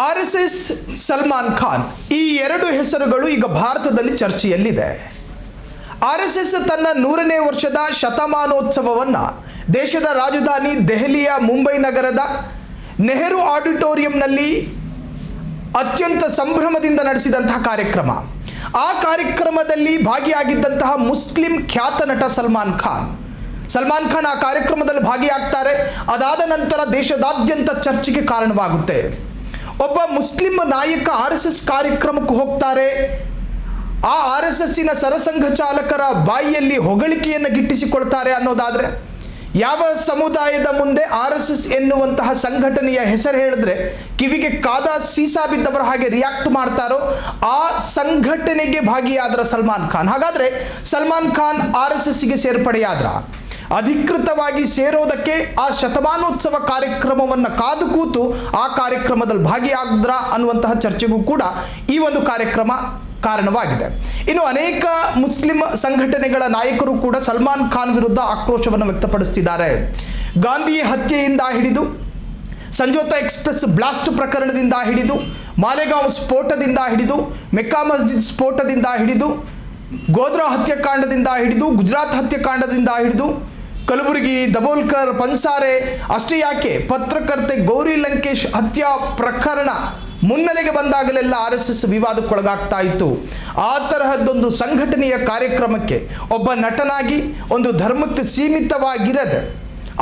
RSS, Salman Khan ಈ ಎರಡು ಹೆಸರುಗಳು ಈಗ ಭಾರತದಲ್ಲಿ ಚರ್ಚೆಯಲ್ಲಿದೆ. ಆರ್ಎಸ್ಎಸ್ ತನ್ನ 100ನೇ ವರ್ಷದ ಶತಮಾನೋತ್ಸವವನ್ನು ದೇಶದ ರಾಜಧಾನಿ ದೆಹಲಿಯ ಮುಂಬೈ ನಗರದ ನೆಹರು ಆಡಿಟೋರಿಯಂನಲ್ಲಿ ಅತ್ಯಂತ ಸಂಭ್ರಮದಿಂದ ನಡೆಸಿದಂತಹ ಕಾರ್ಯಕ್ರಮ. ಆ ಕಾರ್ಯಕ್ರಮದಲ್ಲಿ ಭಾಗಿಯಾಗಿದ್ದಂತಹ ಮುಸ್ಲಿಂ ಖ್ಯಾತ ನಟ ಸಲ್ಮಾನ್ ಖಾನ್ ಆ ಕಾರ್ಯಕ್ರಮದಲ್ಲಿ ಭಾಗಿಯಾಗ್ತಾರೆ. ಅದಾದ ನಂತರ ದೇಶದಾದ್ಯಂತ ಚರ್ಚೆಗೆ ಕಾರಣವಾಗುತ್ತೆ. ಒಬ್ಬ ಮುಸ್ಲಿಂ ನಾಯಕ ಆರ್ಎಸ್ಎಸ್ ಕಾರ್ಯಕ್ರಮಕ್ಕೆ ಹೋಗ್ತಾರೆ. ಆ ಆರ್ಎಸ್ಎಸ್ಸಿನ ಸರಸಂಘ ಚಾಲಕರ ಬಾಯಿಯಲ್ಲಿ ಹೊಗಳಿಕೆಯನ್ನು ಗಿಟ್ಟಿಸಿಕೊಳ್ತಾರೆ ಅನ್ನೋದಾದರೆ, ಯಾವ ಸಮುದಾಯದ ಮುಂದೆ ಆರ್ಎಸ್ಎಸ್ ಎನ್ನುವಂತಹ ಸಂಘಟನೆಯ ಹೆಸರು ಹೇಳಿದ್ರೆ ಕಿವಿಗೆ ಕಾದ ಸೀಸಾ ಬಿದ್ದವರ ಹಾಗೆ ರಿಯಾಕ್ಟ್ ಮಾಡ್ತಾರೋ ಆ ಸಂಘಟನೆಗೆ ಭಾಗಿಯಾದ್ರ ಸಲ್ಮಾನ್ ಖಾನ್. ಹಾಗಾದರೆ ಸಲ್ಮಾನ್ ಖಾನ್ ಆರ್ಎಸ್ಎಸ್ಸಿಗೆ ಸೇರ್ಪಡೆಯಾದ್ರ, ಅಧಿಕೃತವಾಗಿ ಸೇರೋದಕ್ಕೆ ಆ ಶತಮಾನೋತ್ಸವ ಕಾರ್ಯಕ್ರಮವನ್ನು ಕಾದು ಕೂತು ಆ ಕಾರ್ಯಕ್ರಮದಲ್ಲಿ ಭಾಗಿಯಾದ್ರ ಅನ್ನುವಂತಹ ಚರ್ಚೆಗೂ ಕೂಡ ಈ ಒಂದು ಕಾರ್ಯಕ್ರಮ ಕಾರಣವಾಗಿದೆ. ಇನ್ನು ಅನೇಕ ಮುಸ್ಲಿಂ ಸಂಘಟನೆಗಳ ನಾಯಕರು ಕೂಡ ಸಲ್ಮಾನ್ ಖಾನ್ ವಿರುದ್ಧ ಆಕ್ರೋಶವನ್ನು ವ್ಯಕ್ತಪಡಿಸುತ್ತಿದ್ದಾರೆ. ಗಾಂಧಿ ಹತ್ಯೆಯಿಂದ ಹಿಡಿದು ಸಂಜೋತಾ ಎಕ್ಸ್ಪ್ರೆಸ್ ಬ್ಲಾಸ್ಟ್ ಪ್ರಕರಣದಿಂದ ಹಿಡಿದು ಮಾಲೆಗಾಂವ್ ಸ್ಫೋಟದಿಂದ ಹಿಡಿದು ಮೆಕ್ಕಾ ಮಸ್ಜಿದ್ ಸ್ಫೋಟದಿಂದ ಹಿಡಿದು ಗೋಧ್ರಾ ಹತ್ಯಾಕಾಂಡದಿಂದ ಹಿಡಿದು ಗುಜರಾತ್ ಹತ್ಯಾಕಾಂಡದಿಂದ ಹಿಡಿದು ಕಲಬುರಗಿ, ದಬೋಲ್ಕರ್, ಪನ್ಸಾರೆ ಅಷ್ಟೇ ಯಾಕೆ ಪತ್ರಕರ್ತೆ ಗೌರಿ ಲಂಕೇಶ್ ಹತ್ಯಾ ಪ್ರಕರಣ ಮುನ್ನೆಲೆಗೆ ಬಂದಾಗಲೆಲ್ಲ ಆರ್ಎಸ್ಎಸ್ ವಿವಾದಕ್ಕೊಳಗಾಗ್ತಾ ಇತ್ತು. ಆ ತರಹದ್ದೊಂದು ಸಂಘಟನೆಯ ಕಾರ್ಯಕ್ರಮಕ್ಕೆ ಒಬ್ಬ ನಟನಾಗಿ ಒಂದು ಧರ್ಮಕ್ಕೆ ಸೀಮಿತವಾಗಿರದೆ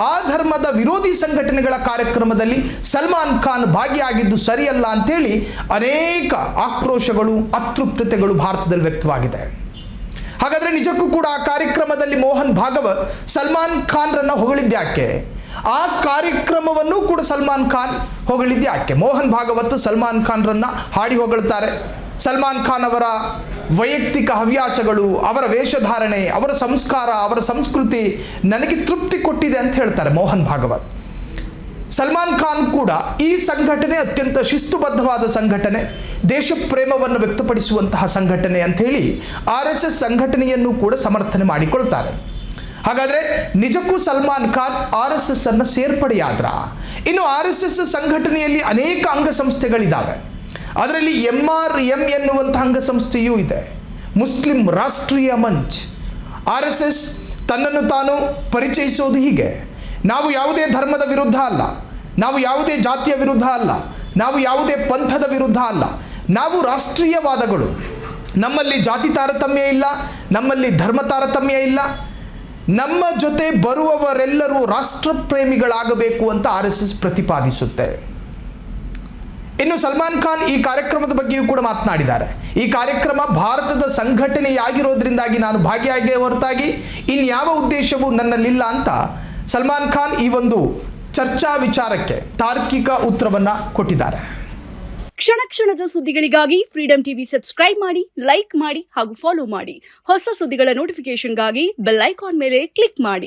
ಆ ಧರ್ಮದ ವಿರೋಧಿ ಸಂಘಟನೆಗಳ ಕಾರ್ಯಕ್ರಮದಲ್ಲಿ ಸಲ್ಮಾನ್ ಖಾನ್ ಭಾಗಿಯಾಗಿದ್ದು ಸರಿಯಲ್ಲ ಅಂತೇಳಿ ಅನೇಕ ಆಕ್ರೋಶಗಳು, ಅತೃಪ್ತತೆಗಳು ಭಾರತದಲ್ಲಿ ವ್ಯಕ್ತವಾಗಿದೆ. ಹಾಗಾದರೆ ನಿಜಕ್ಕೂ ಕೂಡ ಆ ಕಾರ್ಯಕ್ರಮದಲ್ಲಿ ಮೋಹನ್ ಭಾಗವತ್ ಸಲ್ಮಾನ್ ಖಾನ್ರನ್ನು ಹೊಗಳಿದ್ಯಾಕೆ? ಆ ಕಾರ್ಯಕ್ರಮವನ್ನು ಕೂಡ ಸಲ್ಮಾನ್ ಖಾನ್ ಹೊಗಳಿದ್ಯಾಕೆ? ಮೋಹನ್ ಭಾಗವತ್ ಸಲ್ಮಾನ್ ಖಾನ್ರನ್ನು ಹಾಡಿ ಹೊಗಳ್ತಾರೆ. ಸಲ್ಮಾನ್ ಖಾನ್ ಅವರ ವೈಯಕ್ತಿಕ ಹವ್ಯಾಸಗಳು, ಅವರ ವೇಷಧಾರಣೆ, ಅವರ ಸಂಸ್ಕಾರ, ಅವರ ಸಂಸ್ಕೃತಿ ನನಗೆ ತೃಪ್ತಿ ಕೊಟ್ಟಿದೆ ಅಂತ ಹೇಳ್ತಾರೆ ಮೋಹನ್ ಭಾಗವತ್. ಸಲ್ಮಾನ್ ಖಾನ್ ಕೂಡ ಈ ಸಂಘಟನೆ ಅತ್ಯಂತ ಶಿಸ್ತುಬದ್ಧವಾದ ಸಂಘಟನೆ, ದೇಶ ಪ್ರೇಮವನ್ನು ವ್ಯಕ್ತಪಡಿಸುವಂತಹ ಸಂಘಟನೆ ಅಂಥೇಳಿ ಆರ್ಎಸ್ಎಸ್ ಸಂಘಟನೆಯನ್ನು ಕೂಡ ಸಮರ್ಥನೆ ಮಾಡಿಕೊಳ್ತಾರೆ. ಹಾಗಾದರೆ ನಿಜಕ್ಕೂ ಸಲ್ಮಾನ್ ಖಾನ್ ಆರ್ಎಸ್ಎಸ್ ಅನ್ನು ಸೇರ್ಪಡೆಯಾದ್ರ? ಇನ್ನು ಆರ್ಎಸ್ಎಸ್ ಸಂಘಟನೆಯಲ್ಲಿ ಅನೇಕ ಅಂಗಸಂಸ್ಥೆಗಳಿದ್ದಾವೆ. ಅದರಲ್ಲಿ MRM ಎನ್ನುವಂಥ ಅಂಗಸಂಸ್ಥೆಯೂ ಇದೆ, ಮುಸ್ಲಿಂ ರಾಷ್ಟ್ರೀಯ ಮಂಚ್. ಆರ್ಎಸ್ಎಸ್ ತನ್ನನ್ನು ತಾನು ಪರಿಚಯಿಸೋದು ಹೀಗೆ: ನಾವು ಯಾವುದೇ ಧರ್ಮದ ವಿರುದ್ಧ ಅಲ್ಲ, ನಾವು ಯಾವುದೇ ಜಾತಿಯ ವಿರುದ್ಧ ಅಲ್ಲ, ನಾವು ಯಾವುದೇ ಪಂಥದ ವಿರುದ್ಧ ಅಲ್ಲ, ನಾವು ರಾಷ್ಟ್ರೀಯವಾದಗಳು. ನಮ್ಮಲ್ಲಿ ಜಾತಿ ತಾರತಮ್ಯ ಇಲ್ಲ, ನಮ್ಮಲ್ಲಿ ಧರ್ಮ ತಾರತಮ್ಯ ಇಲ್ಲ, ನಮ್ಮ ಜೊತೆ ಬರುವವರೆಲ್ಲರೂ ರಾಷ್ಟ್ರಪ್ರೇಮಿಗಳಾಗಬೇಕು ಅಂತ ಆರ್ಎಸ್ಎಸ್ ಪ್ರತಿಪಾದಿಸುತ್ತೆ. ಇನ್ನು ಸಲ್ಮಾನ್ ಖಾನ್ ಈ ಕಾರ್ಯಕ್ರಮದ ಬಗ್ಗೆಯೂ ಕೂಡ ಮಾತನಾಡಿದ್ದಾರೆ. ಈ ಕಾರ್ಯಕ್ರಮ ಭಾರತದ ಸಂಘಟನೆಯಾಗಿರೋದ್ರಿಂದಾಗಿ ನಾನು ಭಾಗಿಯಾಗಿಯೇ ಹೊರತಾಗಿ ಇನ್ಯಾವ ಉದ್ದೇಶವೂ ನನ್ನಲ್ಲಿಲ್ಲ ಅಂತ ಸಲ್ಮಾನ್ ಖಾನ್ ಈ ಒಂದು ಚರ್ಚಾ ವಿಚಾರಕ್ಕೆ ತಾರ್ಕಿಕ ಉತ್ತರವನ್ನು ಕೊಟ್ಟಿದ್ದಾರೆ. ಕ್ಷಣ ಕ್ಷಣದ ಸುದ್ದಿಗಳಿಗಾಗಿ ಫ್ರೀಡಂ ಟಿವಿ ಸಬ್ಸ್ಕ್ರೈಬ್ ಮಾಡಿ, ಲೈಕ್ ಮಾಡಿ ಹಾಗೂ ಫಾಲೋ ಮಾಡಿ. ಹೊಸ ಸುದ್ದಿಗಳ ನೋಟಿಫಿಕೇಶನ್ಗಾಗಿ ಬೆಲ್ ಐಕಾನ್ ಮೇಲೆ ಕ್ಲಿಕ್ ಮಾಡಿ.